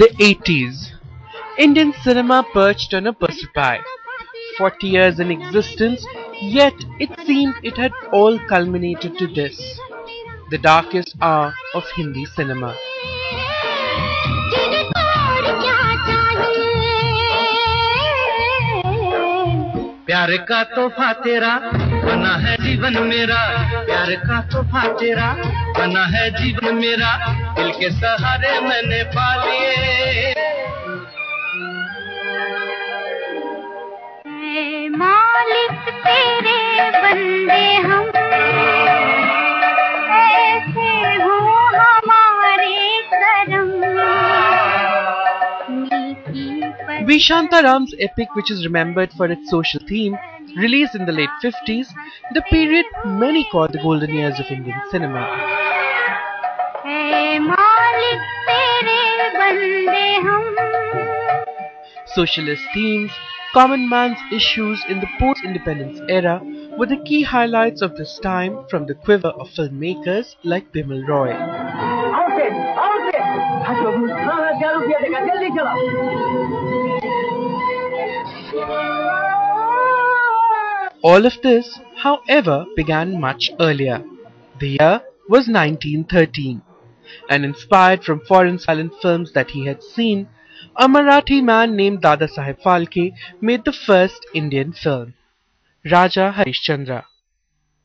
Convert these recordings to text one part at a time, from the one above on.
The 80s. Indian cinema perched on a precipice. 40 years in existence, yet it seemed it had all culminated to this, the darkest hour of Hindi cinema. प्यार का तोहफा तेरा बना है जीवन मेरा प्यार का तोहफा तेरा बना है जीवन मेरा दिल के सहारे मैंने पा लिए मालिक तेरे बंदे हम ऐसे हो हमारे करम V. Shantaram's epic, which is remembered for its social theme, released in the late 50s, the period many call the golden years of Indian cinema. Socialist themes, common man's issues in the post-independence era were the key highlights of this time from the quiver of filmmakers like Bimal Roy. All of this, however, began much earlier. The year was 1913, and inspired from foreign silent films that he had seen, a Marathi man named Dada Saheb Phalke made the first Indian film, Raja Harishchandra.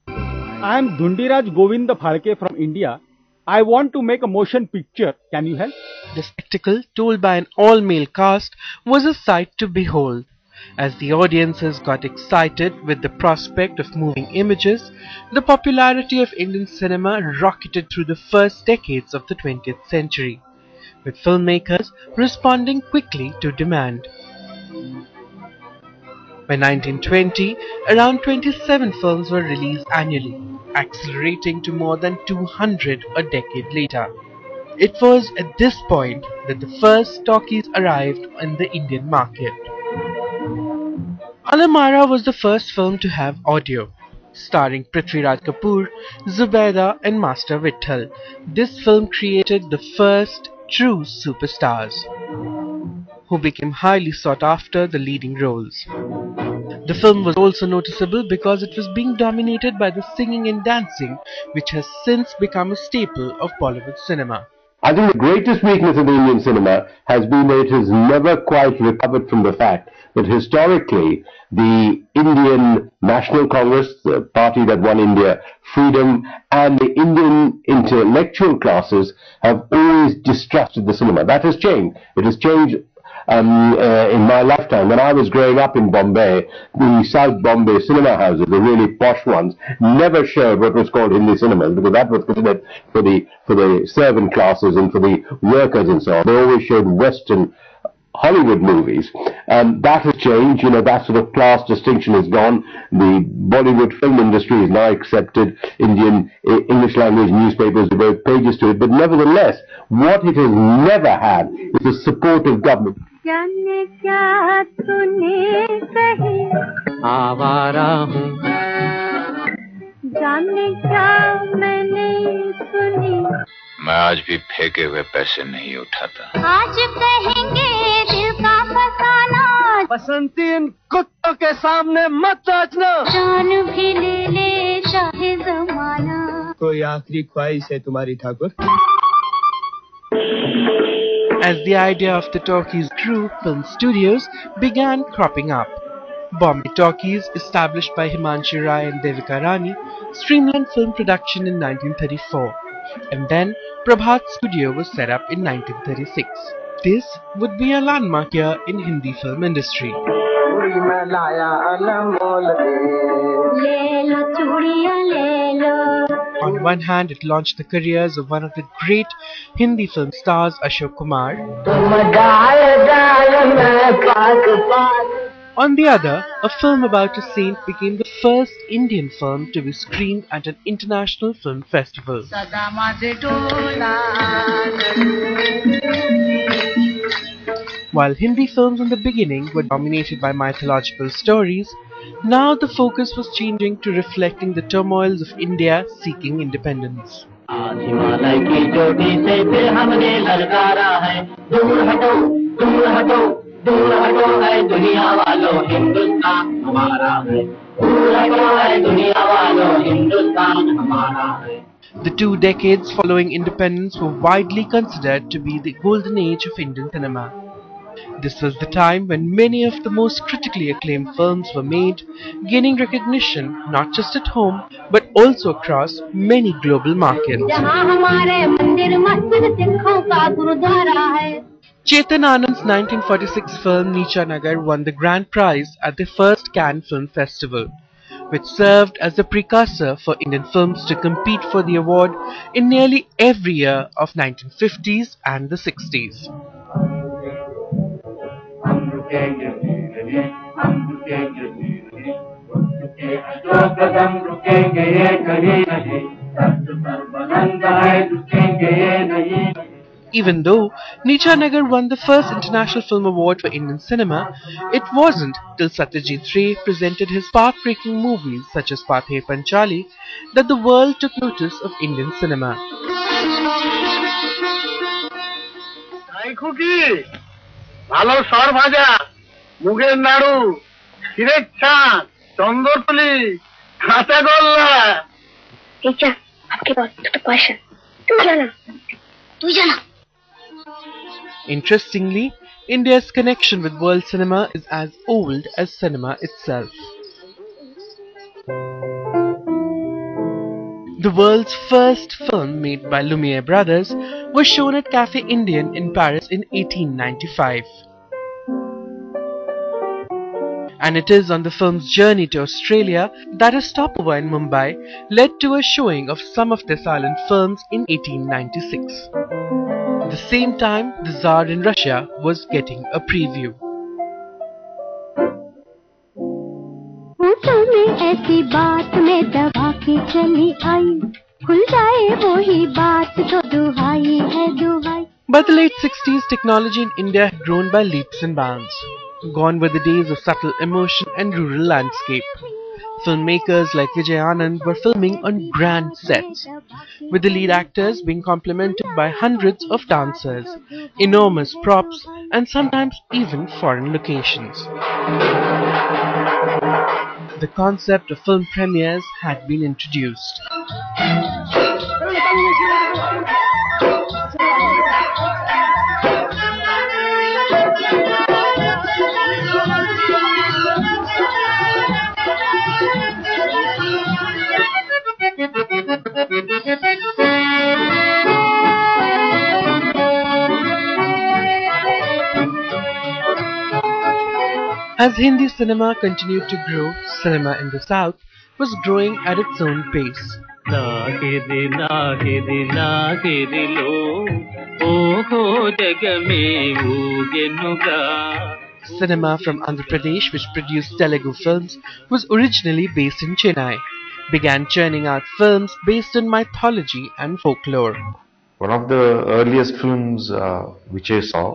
I am Dhundiraj Govind Phalke from India. I want to make a motion picture. Can you help? The spectacle, told by an all-male cast, was a sight to behold. As the audiences got excited with the prospect of moving images, the popularity of Indian cinema rocketed through the first decades of the 20th century, with filmmakers responding quickly to demand. By 1920, around 27 films were released annually, accelerating to more than 200 a decade later. It was at this point that the first talkies arrived in the Indian market. Alamara was the first film to have audio. Starring Prithviraj Kapoor, Zubaida and Master Vitthal, this film created the first true superstars, who became highly sought after the leading roles. The film was also noticeable because it was being dominated by the singing and dancing, which has since become a staple of Bollywood cinema. I think the greatest weakness of the Indian cinema has been that it has never quite recovered from the fact that historically the Indian National Congress, the party that won India freedom, and the Indian intellectual classes have always distrusted the cinema. That has changed. It has changed in my lifetime. When I was growing up in Bombay, the South Bombay cinema houses, the really posh ones, never showed what was called Hindi cinemas, because that was considered for the servant classes and for the workers and so on. They always showed Western Hollywood movies. That has changed. You know, that sort of class distinction is gone. The Bollywood film industry is now accepted. Indian English language newspapers devote pages to it. But nevertheless, what it has never had is the support of government. जाने क्या तूने कही आवारा हूँ जाने क्या मैंने सुनी मैं आज भी फेंके हुए पैसे नहीं उठाता आज कहेंगे दिल का फसाना बसंती इन कुत्तों के सामने मत नाचना जान भी ले ले चाहे जमाना कोई आखिरी ख्वाहिश है तुम्हारी Thakur As the idea of the talkies grew, film studios began cropping up. Bombay Talkies, established by Himanshi Rai and Devika Rani, streamlined film production in 1934, and then Prabhat Studio was set up in 1936. This would be a landmark year in Hindi film industry. On one hand, it launched the careers of one of the great Hindi film stars, Ashok Kumar. On the other, a film about a saint became the first Indian film to be screened at an international film festival. While Hindi films in the beginning were dominated by mythological stories, now the focus was changing to reflecting the turmoils of India seeking independence. आज हिमालय की चोटी से फिर हमने ललकारा है, दूर हटो दूर हटो दूर हटो है दुनिया वालों, हिंदुस्तान हमारा है, दूर हटो है दुनिया वालों, हिंदुस्तान हमारा है. The 2 decades following independence were widely considered to be the golden age of Indian cinema. This was the time when many of the most critically acclaimed films were made, gaining recognition not just at home but also across many global markets. Chetan Anand's 1946 film Neecha Nagar won the grand prize at the first Cannes Film Festival, which served as the precursor for Indian films to compete for the award in nearly every year of 1950s and the 60s. Even though Neecha Nagar won the first International Film Award for Indian cinema, it wasn't till Satyajit Ray presented his path-breaking movies such as Pathe Panchali that the world took notice of Indian cinema. ভালো সর ভাজা, মুগের নাড়ু, ক্ষীরের ছাঁচ, চন্দ্রপুলি, কাঁচা গোল্লা. Teacher आपके पास तो क्वेश्चन तू जाना. Interestingly, India's connection with world cinema is as old as cinema itself. The world's first film made by Lumiere brothers was shown at Café Indian in Paris in 1895. And it is on the film's journey to Australia that a stopover in Mumbai led to a showing of some of their silent films in 1896. At the same time, the Tsar in Russia was getting a preview. ऐसी बात में दबा के चली आई, खुल जाए वो ही बात तो दुहाई है दुहाई. By the late 60s, technology in India had grown by leaps and bounds. Gone were the days of subtle emotion and rural landscape. Filmmakers like Vijay Anand were filming on grand sets, with the lead actors being complemented by hundreds of dancers, enormous props, and sometimes even foreign locations. The concept of film premieres had been introduced. As Hindi cinema continued to grow, cinema in the south was growing at its own pace. Cinema from Andhra Pradesh, which produced Telugu films, was originally based in Chennai, began churning out films based on mythology and folklore. One of the earliest films which I saw,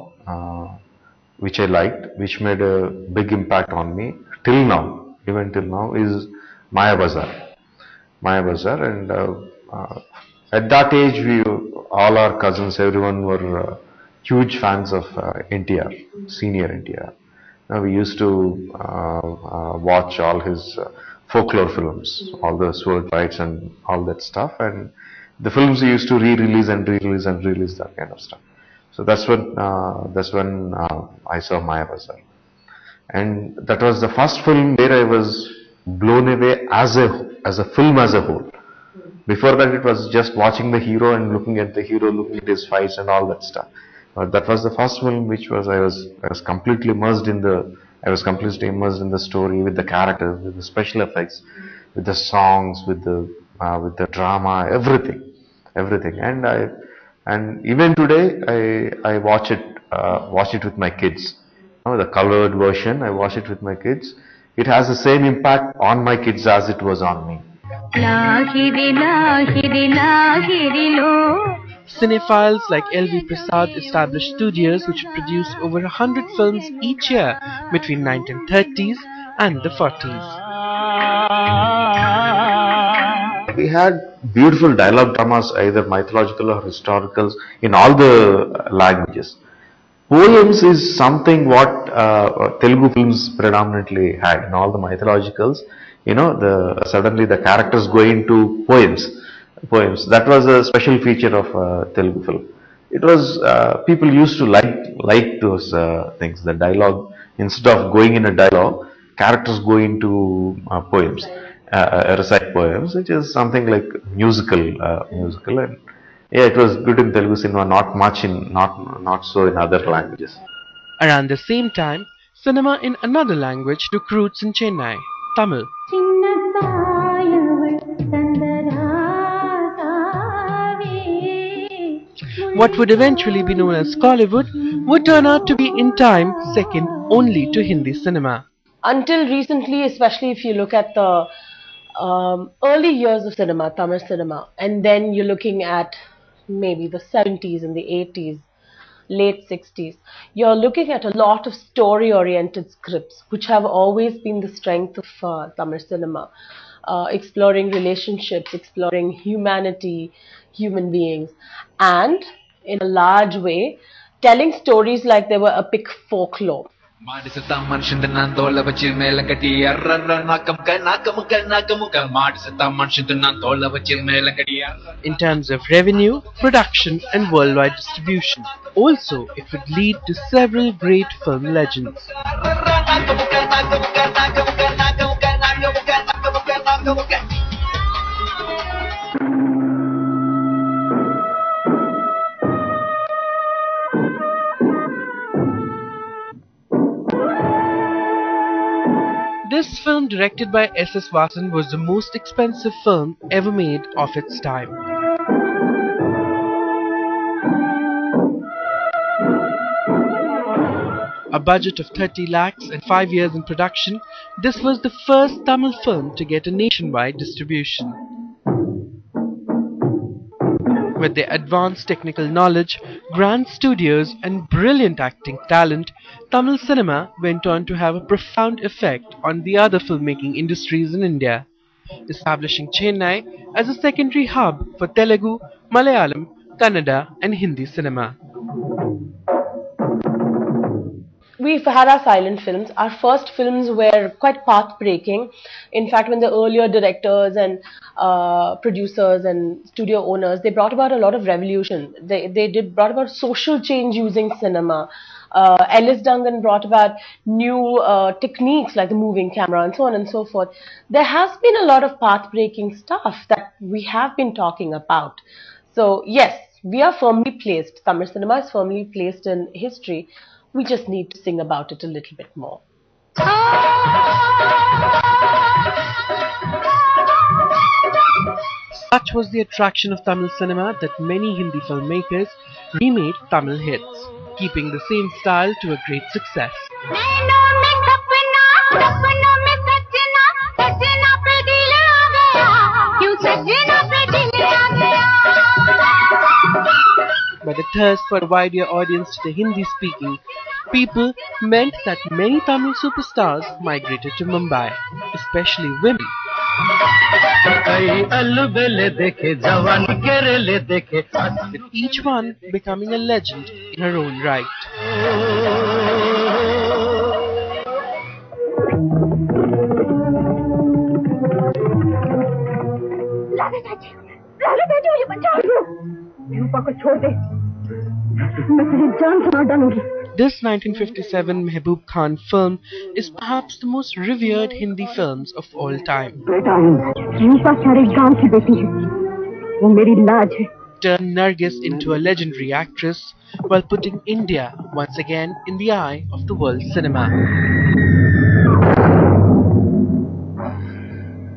which I liked, which made a big impact on me till now, even till now, is Maya Bazar. Maya Bazar, and at that age, we all our cousins, everyone were huge fans of NTR, senior NTR. We used to watch all his folklore films, all the sword fights and all that stuff, and the films he used to re-release and re-release and release, that kind of stuff. So that's when I saw Maya Bazar, and that was the first film where I was blown away as a film as a whole. Before that, it was just watching the hero and looking at the hero, looking at his fights and all that stuff. But that was the first film which was I was completely immersed in the story, with the characters, with the special effects, with the songs, with the drama, everything, and even today I watch it with my kids. The colored version, I watch it with my kids. It has the same impact on my kids as it was on me. Cinephiles like L.V. Prasad established studios which produce over 100 films each year between 1930s and the 40s. we had beautiful dialogue dramas, either mythological or historicals, in all the languages. Poems is something what Telugu films predominantly had. In all the mythologicals, suddenly the characters go into poems. Poems. That was a special feature of Telugu film. It was people used to like those things. The dialogue, instead of going in a dialogue, characters go into poems, recite poems, which is something like musical, and yeah, it was good in Telugu cinema. Not so in other languages. Around the same time, cinema in another language took roots in Chennai, Tamil. What would eventually be known as Kollywood would turn out to be in time second only to Hindi cinema. Until recently, especially if you look at the early years of cinema, Tamil cinema, and then you're looking at maybe the 70s and the 80s, late 60s, you're looking at a lot of story-oriented scripts, which have always been the strength of Tamil cinema, exploring relationships, exploring humanity, human beings, and in a large way, telling stories like they were epic folklore. In terms of revenue, production and worldwide distribution. Also, it would lead to several great film legends. This film, directed by S.S. Vasan, was the most expensive film ever made of its time. A budget of 30 lakhs and 5 years in production, this was the first Tamil film to get a nationwide distribution. With their advanced technical knowledge, grand studios and brilliant acting talent, Tamil cinema went on to have a profound effect on the other filmmaking industries in India, establishing Chennai as a secondary hub for Telugu, Malayalam, Kannada and Hindi cinema. We've had our silent films. Our first films were quite path-breaking. In fact, when the earlier directors and producers and studio owners, they brought about a lot of revolution. They brought about social change using cinema. Ellis Dungan brought about new techniques like the moving camera and so on and so forth. There has been a lot of path-breaking stuff that we have been talking about. So yes, we are firmly placed. Tamil cinema is firmly placed in history. We just need to sing about it a little bit more. Such was the attraction of Tamil cinema that many Hindi filmmakers remade Tamil hits, keeping the same style to a great success. By the thirst for a wider audience to the Hindi-speaking people meant that many Tamil superstars migrated to Mumbai, especially women. With each one becoming a legend in her own right. This 1957 Mehboob Khan film is perhaps the most revered Hindi films of all time. Turned Nargis into a legendary actress while putting India once again in the eye of the world cinema.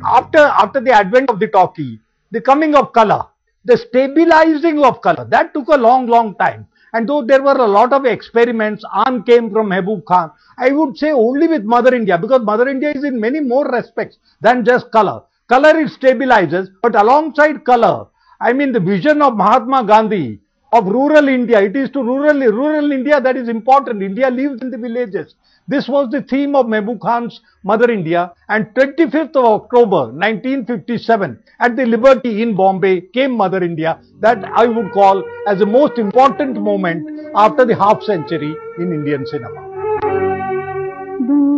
After the advent of the talkie, the coming of color, the stabilizing of color, that took a long time. And though there were a lot of experiments, on came from Mehboob Khan, I would say only with Mother India, because Mother India is in many more respects than just color. Color it stabilizes, but alongside color, I mean the vision of Mahatma Gandhi of rural India. It is to rural India that is important. India lives in the villages. This was the theme of Mehboob Khan's Mother India, and 25th of October 1957 at the Liberty in Bombay came Mother India, that I would call as the most important moment after the half century in Indian cinema.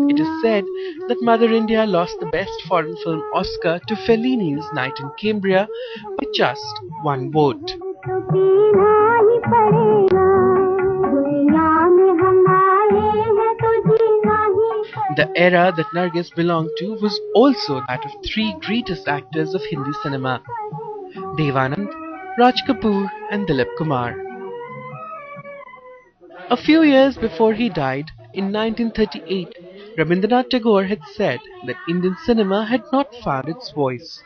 It is said that Mother India lost the Best Foreign Film Oscar to Fellini's Night in Cambria by just one vote. The era that Nargis belonged to was also that of three greatest actors of Hindi cinema: Devanand, Raj Kapoor and Dilip Kumar. A few years before he died, in 1938, Rabindranath Tagore had said that Indian cinema had not found its voice.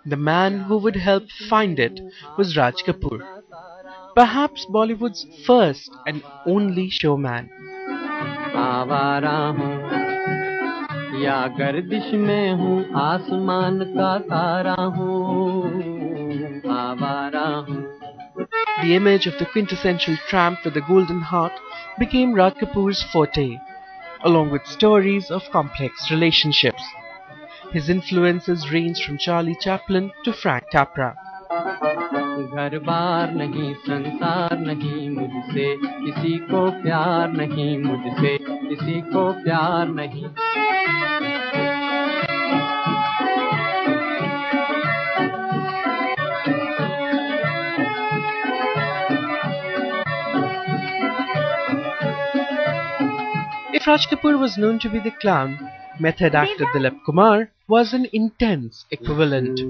The man who would help find it was Raj Kapoor, perhaps Bollywood's first and only showman. या गर्दिश में हूँ आसमान का तारा हूँ आवारा हूँ. The image of the quintessential tramp with a golden heart became Raj Kapoor's forte, along with stories of complex relationships. His influences ranged from Charlie Chaplin to Frank Capra. घर बार नहीं संसार नहीं मुझसे किसी को प्यार नहीं मुझसे किसी को प्यार नहीं. If Raj Kapoor was known to be the clown, method actor Dilip Kumar was an intense equivalent.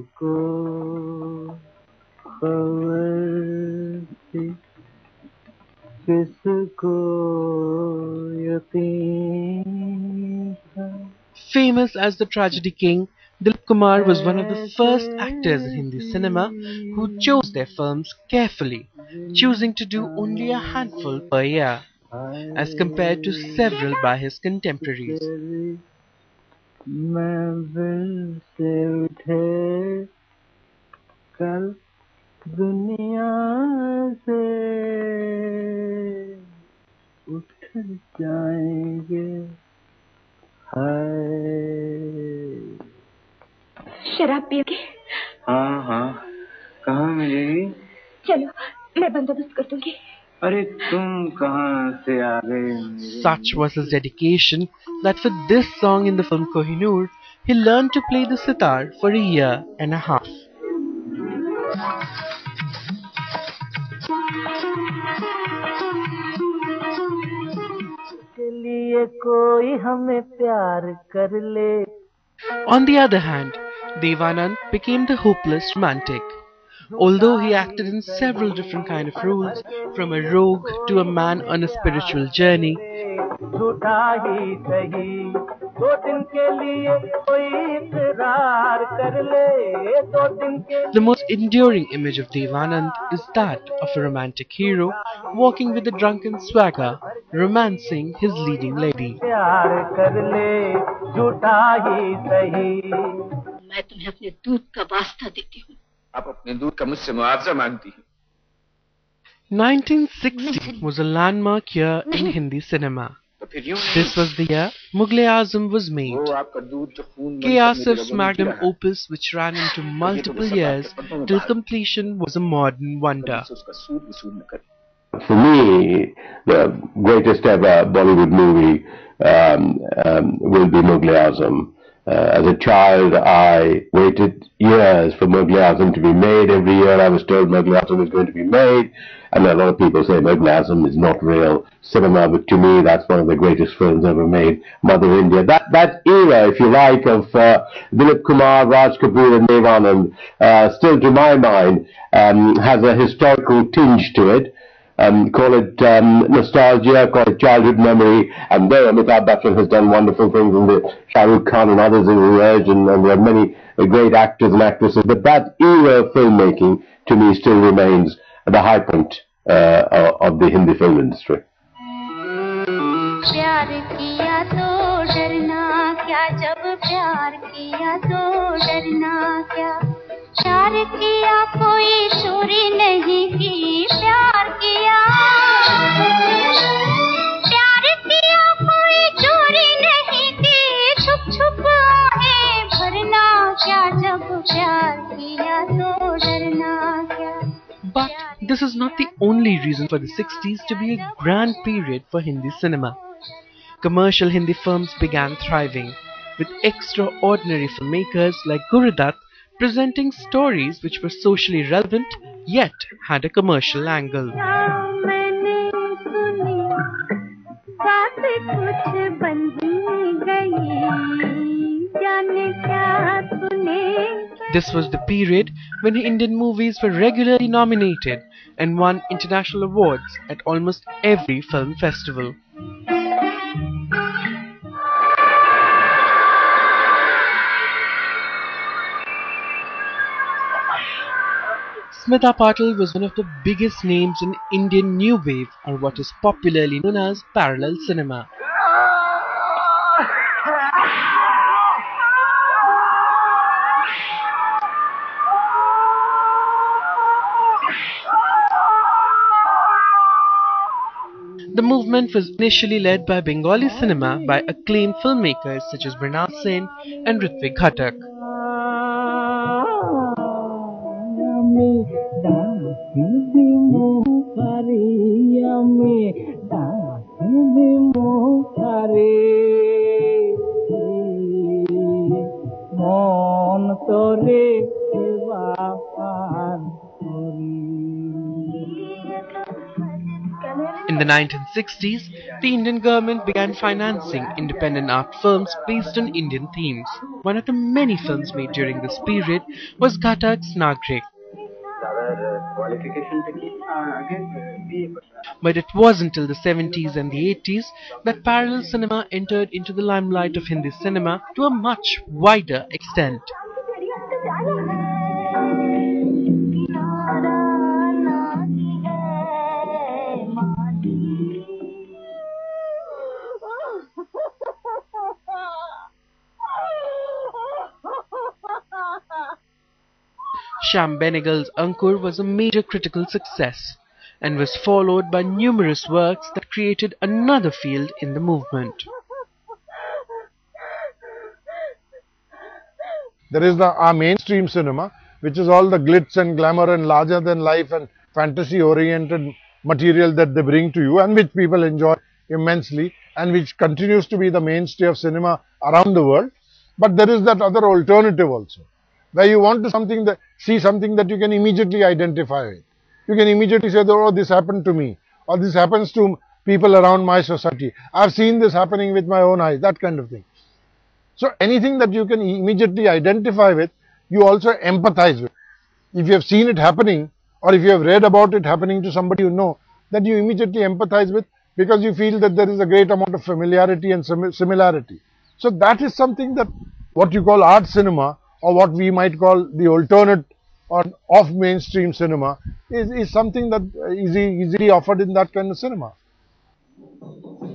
Famous as the tragedy king, Dilip Kumar was one of the first actors in Hindi cinema who chose their films carefully, choosing to do only a handful per year, as compared to several by his contemporaries. शराब पियोगे? हाँ हाँ, कहाँ मिलेगी? चलो मैं बंदोबस्त कर दूंगी. अरे तुम कहाँ से आ गए? Such was his dedication that for this song in the film Kohinoor, he learned to play the sitar for a year and a half. On the other hand, Devanand became the hopeless romantic. Although he acted in several different kinds of roles, from a rogue to a man on a spiritual journey, the most enduring image of Devanand is that of a romantic hero walking with a drunken swagger, romancing his leading lady. मैं तुम्हें अपने दूध का वास्ता देती हूँ. आप अपने दूध का मुझसे मुआवजा मांगती हैं. 1960 was a landmark year in Hindi cinema. This was the year Mughal-e-Azam was made. K. Asif's magnum opus, which ran into multiple years till completion, was a modern wonder. For me, the greatest ever Bollywood movie will be Mughal-e-Azam. As a child, I waited years for Mughal-e-Azam to be made. Every year I was told Mughal-e-Azam is going to be made. And a lot of people say Mughal-e-Azam is not real cinema, but to me that's one of the greatest films ever made, Mother India. That era, if you like, of Dilip Kumar, Raj Kapoor and Devanand, still to my mind, has a historical tinge to it. Call it nostalgia, call it childhood memory, and there Amitabh Bachchan has done wonderful things, and the Shah Rukh Khan and others in emerged, and there are many great actors and actresses, but that era of filmmaking to me still remains the high point of the Hindi film industry. प्यार किया तो डरना क्या जब प्यार किया तो डरना क्या, प्यार किया कोई चोरी नहीं की, प्यार किया कोई चोरी नहीं की, छुप छुप आहें भरना क्या, जब प्यार किया तो डरना क्या. But this is not the only reason for the 60s to be a grand period for Hindi cinema. Commercial Hindi films began thriving, with extraordinary filmmakers like Gurudutt presenting stories which were socially relevant yet had a commercial angle. This was the period when Indian movies were regularly nominated and won international awards at almost every film festival. Smita Patil was one of the biggest names in Indian New Wave, or what is popularly known as parallel cinema. The movement was initially led by Bengali cinema by acclaimed filmmakers such as Mrinal Sen and Ritwik Ghatak. In the 1960s, the Indian government began financing independent art films based on Indian themes. One of the many films made during this period was Ghatak's Nagrik. But it was until the 70s and the 80s that parallel cinema entered into the limelight of Hindi cinema to a much wider extent. Shyam Benegal's Ankur was a major critical success and was followed by numerous works that created another field in the movement. There is our mainstream cinema, which is all the glitz and glamour and larger than life and fantasy oriented material that they bring to you and which people enjoy immensely and which continues to be the mainstay of cinema around the world. But there is that other alternative also, where you want to see something that you can immediately identify with. You can immediately say, oh, this happened to me, or this happens to people around my society. I've seen this happening with my own eyes, that kind of thing. So anything that you can immediately identify with, you also empathize with. If you have seen it happening, or if you have read about it happening to somebody you know, that you immediately empathize with, because you feel that there is a great amount of familiarity and similarity. So that is something that what you call art cinema, or what we might call the alternate or off mainstream cinema, is something that is easily offered in that kind of cinema.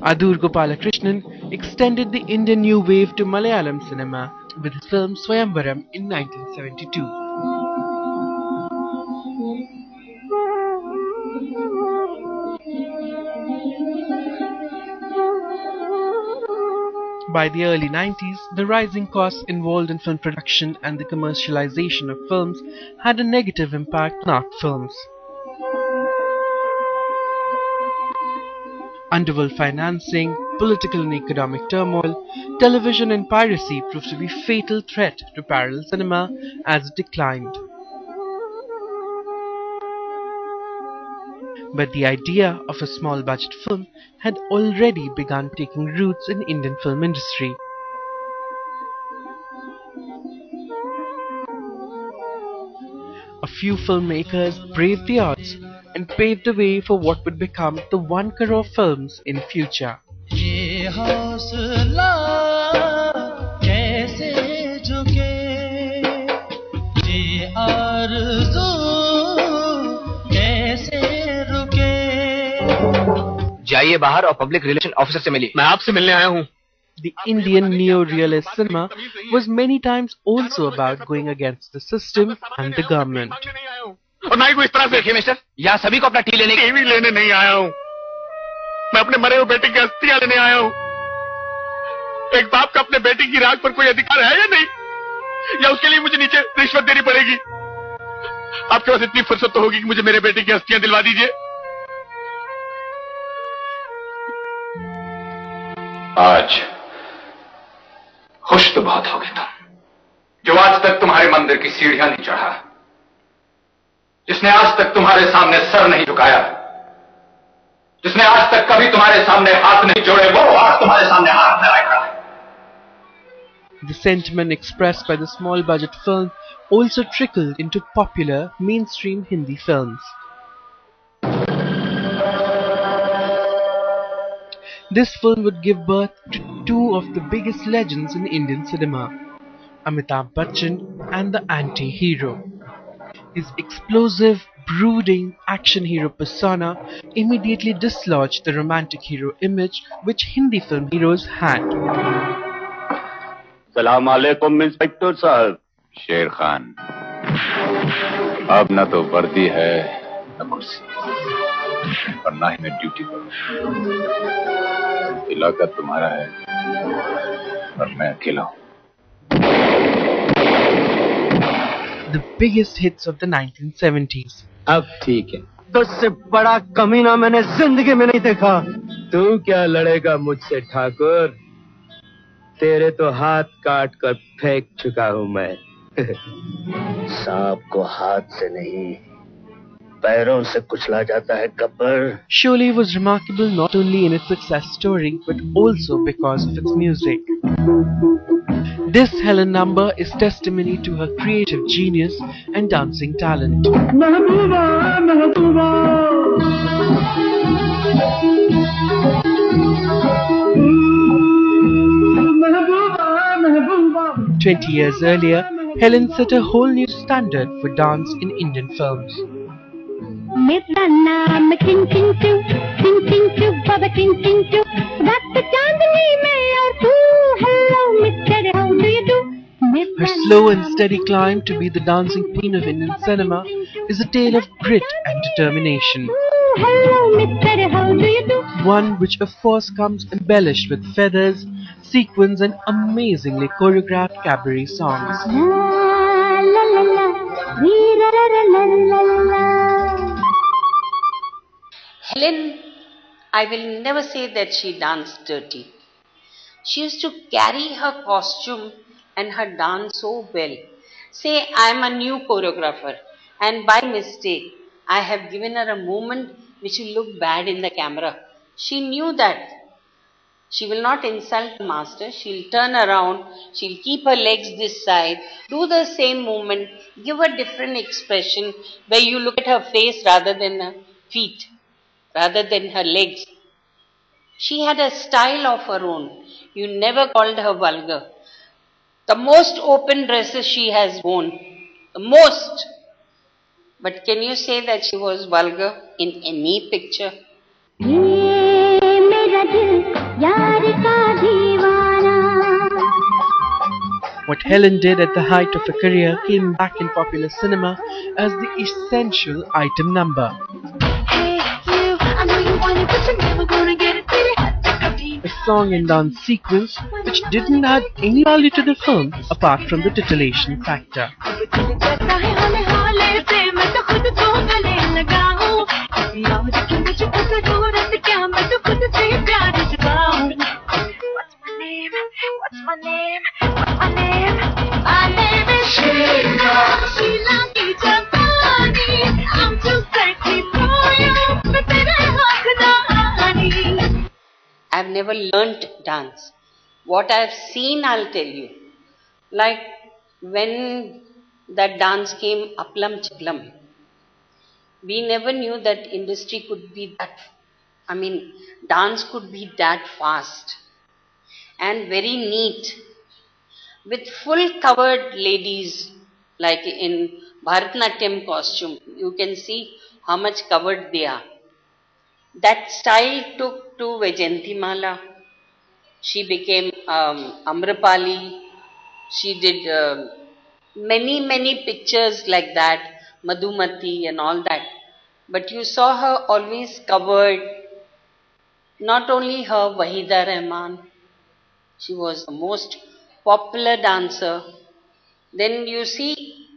Adur Gopalakrishnan extended the Indian New Wave to Malayalam cinema with his film Swayamvaram in 1972. By the early 90s, the rising costs involved in film production and the commercialization of films had a negative impact on art films. Underworld financing, political and economic turmoil, television and piracy proved to be a fatal threat to parallel cinema as it declined. But the idea of a small budget film had already begun taking roots in Indian film industry. A few filmmakers braved the odds and paved the way for what would become the 1 crore films in future. जाइए बाहर और public relation officer से मिलिए। मैं आपसे मिलने आया हूँ। The Indian neo-realist cinema was many times also about going against the system and the government. और ना ही कोई इस तरह से देखिए मिस्टर, यहाँ सभी को अपना टीवी लेने नहीं आया हूँ। मैं अपने मरे हुए बेटे की अस्थियां लेने आया हूँ। एक बाप का अपने बेटे की राख पर कोई अधिकार है या नहीं, या उसके लिए मुझे नीचे रिश्वत देनी पड़ेगी? आपके पास इतनी फुर्सत तो होगी कि मुझे मेरे बेटे की अस्थियां दिलवा दीजिए। आज खुश तो बहुत होगे तुम, जो आज तक तुम्हारे मंदिर की सीढ़ियां नहीं चढ़ा, जिसने आज तक तुम्हारे सामने सर नहीं झुकाया, जिसने आज तक कभी तुम्हारे सामने हाथ नहीं जोड़े, वो आज तुम्हारे सामने हाथ लगाएगा। The sentiment expressed by the small budget film also trickled into popular mainstream Hindi films. This film would give birth to two of the biggest legends in Indian cinema, Amitabh Bachchan and the anti-hero. His explosive, brooding action hero persona immediately dislodged the romantic hero image which Hindi film heroes had. सलाम अलैकुम inspector साहब। शेर खान, अब न तो वर्दी है न कुर्सी, और ना ही मैं ड्यूटी पर। इलाका तुम्हारा है और मैं अकेला हूँ। The biggest hits of the 1970s. अब ठीक है, तुझसे बड़ा कमीना मैंने जिंदगी में नहीं देखा। तू क्या लड़ेगा मुझसे ठाकुर? तेरे तो हाथ काट कर फेंक चुका हूँ मैं। सांप को हाथ से नहीं, पैरों से कुचला जाता है Gabbar. Sholay was remarkable not only in its success story but also because of its music. This Helen number is testimony to her creative genius and dancing talent. Mehbooba Mehbooba 20 years earlier, Helen set a whole new standard for dance in Indian films. मेरा नाम बाबा रात चांदनी में और तू hello mister how do you do. Her slow and steady climb to be the dancing queen of Indian cinema is a tale of grit and determination. One which of course comes embellished with feathers, sequins and amazingly choreographed cabaret songs. Helen, I will never say that she danced dirty. She used to carry her costume and her dance so well. Say I am a new choreographer and by mistake I have given her a movement which will look bad in the camera. She knew that. She will not insult the master. She'll turn around. She'll keep her legs this side. Do the same movement. Give a different expression where you look at her face rather than her feet, rather than her legs. She had a style of her own. You never called her vulgar. The most open dresses she has worn. The most. But can you say that she was vulgar in any picture? What Helen did at the height of her career came back in popular cinema as the essential item number. A song and dance sequence which didn't add any value to the film apart from the titillation factor. What's my name? My name is Sheila. Sheila ki Japani. I'm too sexy for you. I've never learnt dance. What I've seen, I'll tell you. Like when that dance came, Aplam Chaklam, we never knew that industry could be that, dance could be that fast and very neat. With full covered ladies, like in Bharatanatyam costume, you can see how much covered they are. That style took to Vajantimala, She became Amrapali. She did many pictures like that, Madhumati and all that. But you saw her always covered. Not only her, Wahida Rahman. She was the most popular dancer. Then you see,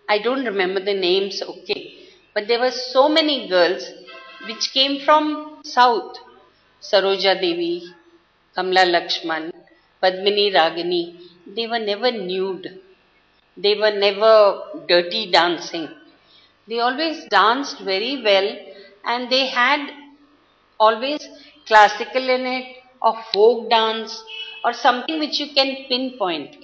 I don't remember the names, okay, but there were so many girls which came from South. Saroja Devi, Kamla Lakshman, Padmini Ragini. They were never nude. They were never dirty dancing. They always danced very well, and they had always classical in it, or folk dance, or something which you can pinpoint.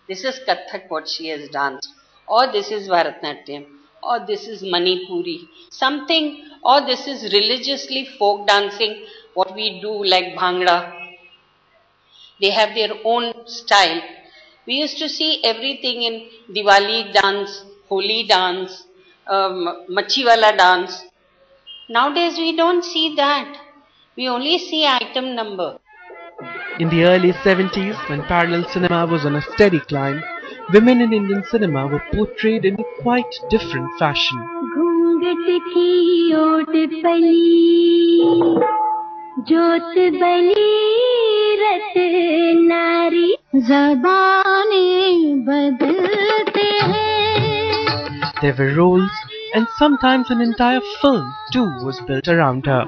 This is Kathak what she has danced, or this is Bharatnatyam, or this is Manipuri, something, or this is religiously folk dancing, what we do like Bhangra. They have their own style. We used to see everything in Diwali dance, Holi dance, Machiwala dance. Nowadays we don't see that. We only see item number. In the early 70s, when parallel cinema was on a steady climb, women in Indian cinema were portrayed in a quite different fashion. There were roles, and sometimes an entire film too was built around her.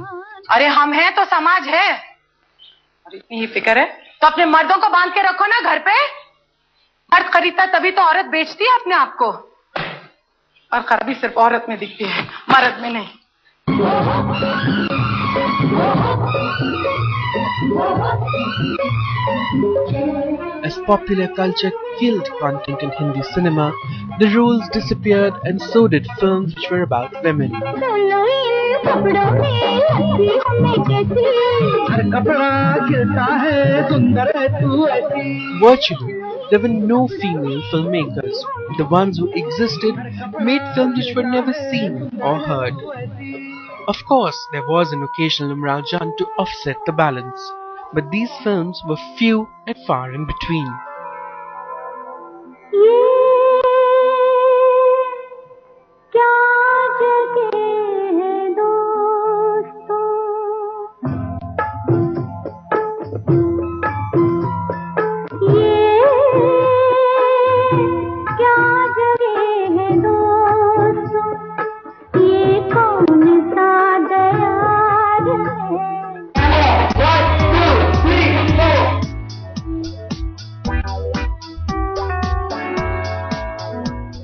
अरे हम हैं तो समाज है, और इतनी ही फिक्र है तो अपने मर्दों को बांध के रखो ना घर पे। मर्द खरीदता तभी तो औरत बेचती है अपने आप को, और खराबी सिर्फ औरत में दिखती है, मर्द में नहीं। As popular culture killed content in Hindi cinema, the roles disappeared and so did films which were about women. Virtually, there were no female filmmakers. The ones who existed made films which were never seen or heard. Of course, there was an occasional Imran Khan to offset the balance, but these films were few and far in between.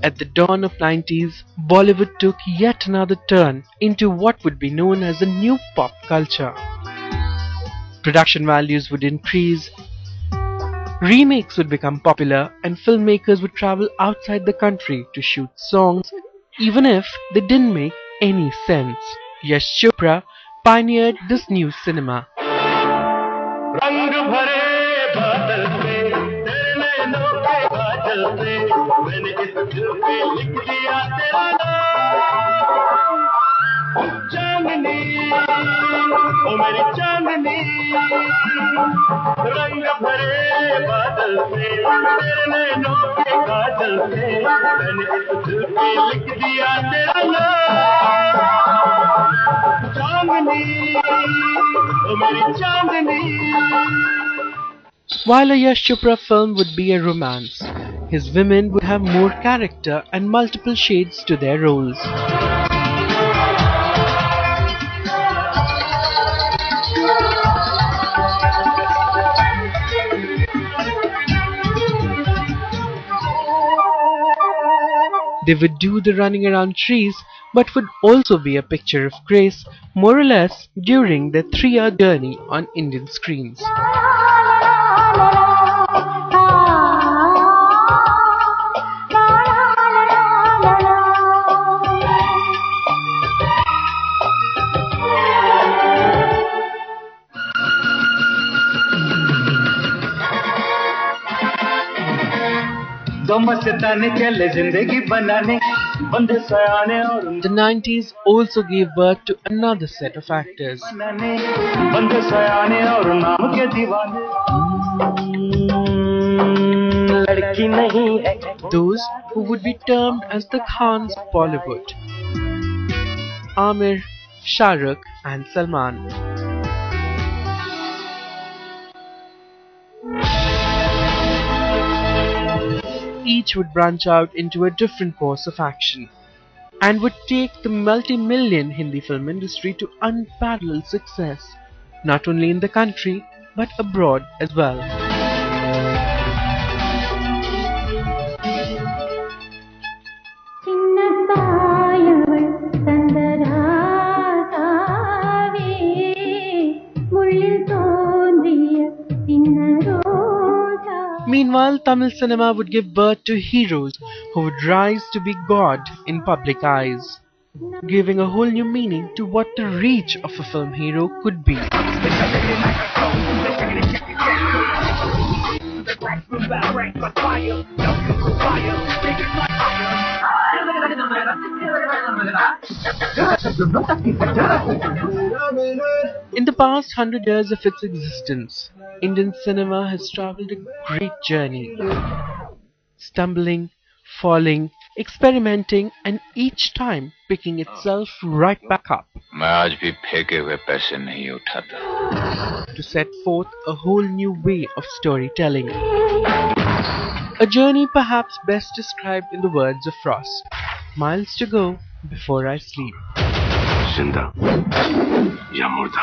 At the dawn of 90s, Bollywood took yet another turn into what would be known as a new pop culture. Production values would increase, remakes would become popular, and filmmakers would travel outside the country to shoot songs, even if they didn't make any sense. Yash Chopra pioneered this new cinema. मैंने इस दिल पे लिख दिया तेरा नाम, चांदनी ओ मेरी चांदनी, रंग भरे बादल से तेरे नैनों के काजल से मैंने इस दिल पे लिख दिया तेरा नाम, चांदनी ओ मेरी चांदनी. While a Yash Chopra film would be a romance, his women would have more character and multiple shades to their roles. They would do the running around trees, but would also be a picture of grace, more or less, during their 3-hour journey on Indian screens. दो मस्ताने चले जिंदगी बनाने, The 90s also gave birth to another set of actors. Those who would be termed as the Khans of Bollywood. Amir, Shah Rukh and Salman. Each would branch out into a different course of action and would take the multi-million Hindi film industry to unparalleled success, not only in the country but abroad as well. Meanwhile, Tamil cinema would give birth to heroes who would rise to be God in public eyes, giving a whole new meaning to what the reach of a film hero could be. In the past 100 years of its existence, Indian cinema has traveled a great journey, stumbling, falling, experimenting and each time picking itself right back up. To set forth a whole new way of storytelling. A journey perhaps best described in the words of Frost. Miles to go before I sleep. Zinda ya murda.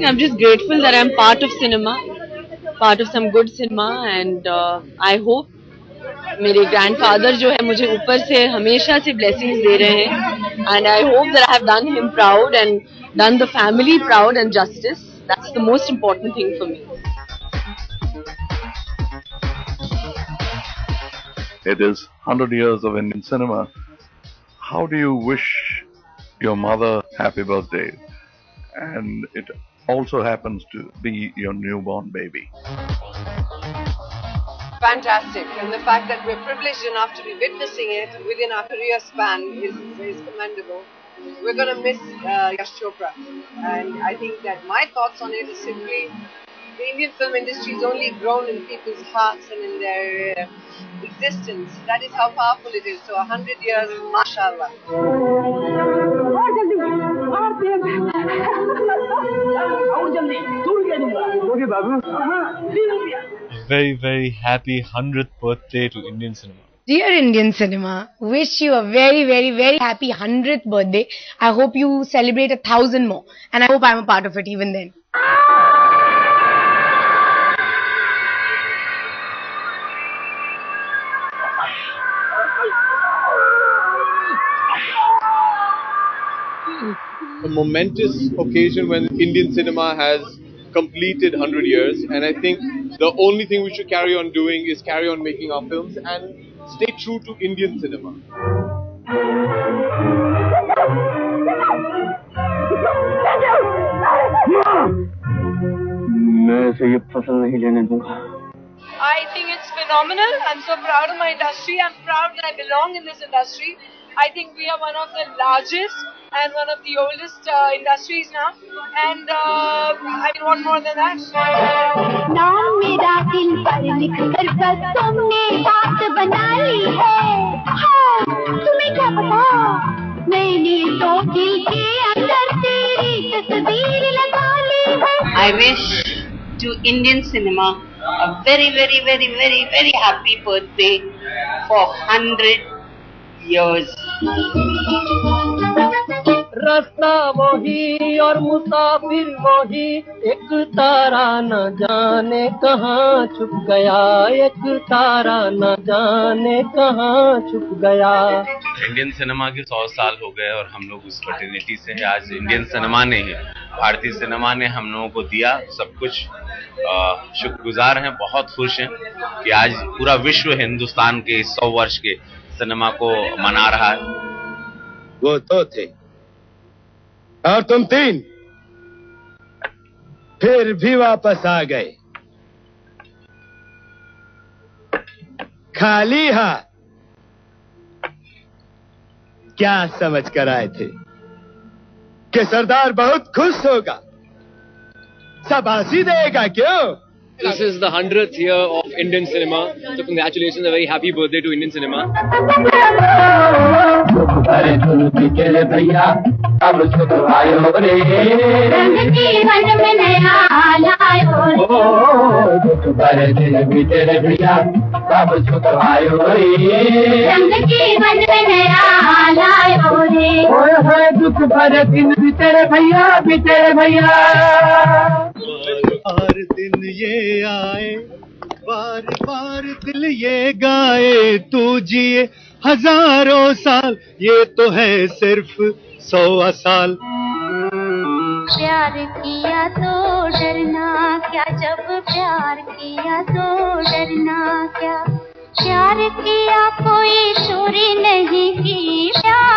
I'm just grateful that I'm part of cinema, part of some good cinema, and I hope मेरे grandfather जो है मुझे ऊपर से हमेशा से blessings दे रहे हैं, and I hope that I have done him proud and done the family proud and justice. That's the most important thing for me. It is 100 years of Indian cinema. How do you wish your mother happy birthday? And it also happens to be your newborn baby. Fantastic, and the fact that we're privileged enough to be witnessing it within our career span is commendable. We're going to miss Yash Chopra, and I think that my thoughts on it is simply the Indian film industry has only grown in people's hearts and in their existence. That is how powerful it is. So 100 years, mashallah. Very, very happy 100th birthday to Indian cinema. Dear Indian cinema, wish you a very, very, very happy 100th birthday. I hope you celebrate 1,000 more, and I hope I'm a part of it even then. A momentous occasion when Indian cinema has completed 100 years, and I think the only thing we should carry on doing is carry on making our films and stay true to Indian cinema. I think it's phenomenal. I'm so proud of my industry. I'm proud that I belong in this industry. I think we are one of the largest and one of the oldest industries now. And I mean, what more than that? नाम मेरा दिल पर लिख कर बस तुमने बात बना ली है। हाँ, तुम्हें क्या पता? मैंने तो दिल के अंदर तेरी तस्वीर लगा ली है। I wish to Indian cinema a very, very, very, very, very happy birthday for 100 years. रास्ता वही और मुसाफिर वही, एक तारा न जाने कहाँ छुप गया, एक तारा न जाने कहाँ छुप गया। इंडियन सिनेमा के 100 साल हो गए और हम लोग उस फर्टिनिटी से हैं। आज इंडियन सिनेमा ने, भारतीय सिनेमा ने हम लोगों को दिया सब कुछ। शुक्रगुजार हैं, बहुत खुश हैं कि आज पूरा विश्व हिंदुस्तान के 100 वर्ष के सिनेमा को मना रहा है। वो तो थे और तुम तीन फिर भी वापस आ गए। खाली हाथ क्या समझ कर आए थे कि सरदार बहुत खुश होगा, शाबाशी देगा क्यों? This is the 100th year of Indian cinema, so congratulations, a very happy birthday to Indian cinema. दुख भरे दिन भी तेरे भैया, भी तेरे भैया। बार दिन ये आए, बार बार दिल ये गाए, तू जिए हजारों साल, ये तो है सिर्फ 100 साल। प्यार किया तो डरना क्या, जब प्यार किया तो डरना क्या, प्यार किया कोई चोरी नहीं की, प्यार